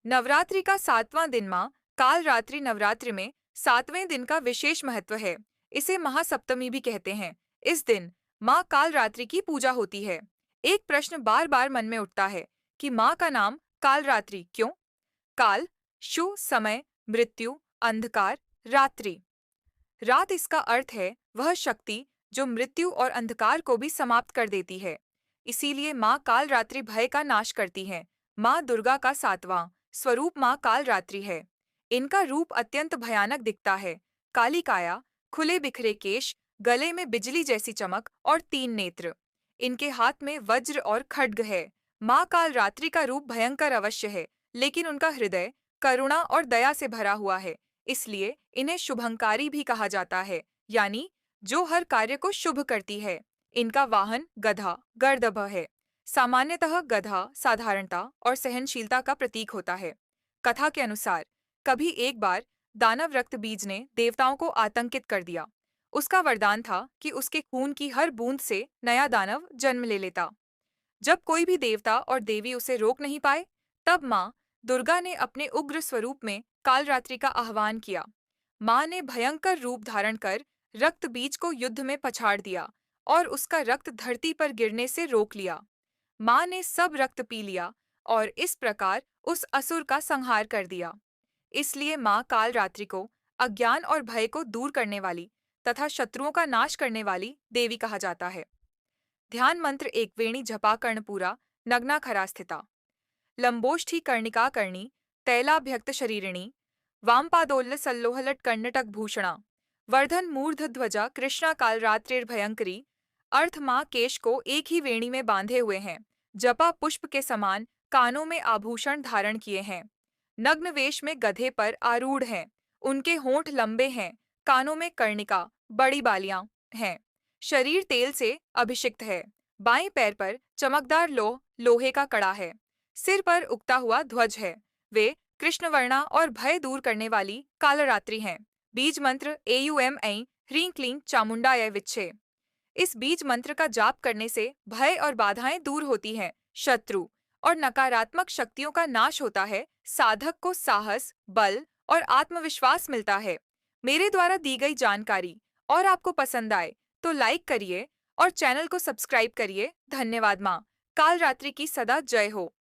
नवरात्रि का 7वां दिन माँ काल रात्रि नवरात्रि में 7वें दिन का विशेष महत्व है। इसे महासप्तमी भी कहते हैं। इस दिन माँ काल रात्रि की पूजा होती है। एक प्रश्न बार बार मन में उठता है कि माँ का नाम काल रात्रि क्यों? काल, शु समय, मृत्यु, अंधकार, रात्रि। रात इसका अर्थ है वह शक्ति जो मृत्यु और अंधकार को भी समाप्त कर देती है। इसीलिए माँ काल रात्रि भय का नाश करती है। माँ दुर्गा का 7वां स्वरूप माँ काल रात्रि है। इनका रूप अत्यंत भयानक दिखता है। काली काया, खुले बिखरे केश, गले में बिजली जैसी चमक और 3 नेत्र। इनके हाथ में वज्र और खड्ग है। माँ काल रात्रि का रूप भयंकर अवश्य है, लेकिन उनका हृदय करुणा और दया से भरा हुआ है। इसलिए इन्हें शुभंकारी भी कहा जाता है, यानी जो हर कार्य को शुभ करती है। इनका वाहन गधा गर्दभ है। सामान्यतः गधा साधारणता और सहनशीलता का प्रतीक होता है। कथा के अनुसार कभी एक बार दानव रक्तबीज ने देवताओं को आतंकित कर दिया। उसका वरदान था कि उसके खून की हर बूंद से नया दानव जन्म ले लेता। जब कोई भी देवता और देवी उसे रोक नहीं पाए, तब माँ दुर्गा ने अपने उग्र स्वरूप में कालरात्रि का आह्वान किया। माँ ने भयंकर रूप धारण कर रक्त बीज को युद्ध में पछाड़ दिया और उसका रक्त धरती पर गिरने से रोक लिया। माँ ने सब रक्त पी लिया और इस प्रकार उस असुर का संहार कर दिया। इसलिए माँ कालरात्रि को अज्ञान और भय को दूर करने वाली तथा शत्रुओं का नाश करने वाली देवी कहा जाता है। ध्यान मंत्र एक वेणी झपा कर्णपूरा नग्ना खरा स्थिता लंबोष्ठी कर्णिका कर्णी तैलाभ्यक्त शरीरिणी वामपादोल्ल सल्लोहलट कर्णटक भूषणा वर्धन मूर्ध ध्वजा कृष्णा कालरात्रिर्भयंकरी। अर्थ माँ केश को एक ही वेणी में बांधे हुए हैं, जपा पुष्प के समान कानों में आभूषण धारण किए हैं, नग्न वेश में गधे पर आरूढ़ हैं, उनके होंठ लंबे हैं, कानों में कर्णिका बड़ी बालियां हैं, शरीर तेल से अभिषिक्त है, बाएं पैर पर चमकदार लोहे का कड़ा है, सिर पर उगता हुआ ध्वज है। वे कृष्णवर्णा और भय दूर करने वाली कालरात्रि हैं। बीज मंत्र एयुएम ऐं ह्रीं क्लीं चामुंडाय विच्छे। इस बीज मंत्र का जाप करने से भय और बाधाएं दूर होती हैं, शत्रु और नकारात्मक शक्तियों का नाश होता है, साधक को साहस, बल और आत्मविश्वास मिलता है। मेरे द्वारा दी गई जानकारी और आपको पसंद आए तो लाइक करिए और चैनल को सब्सक्राइब करिए। धन्यवाद। माँ काल रात्रि की सदा जय हो।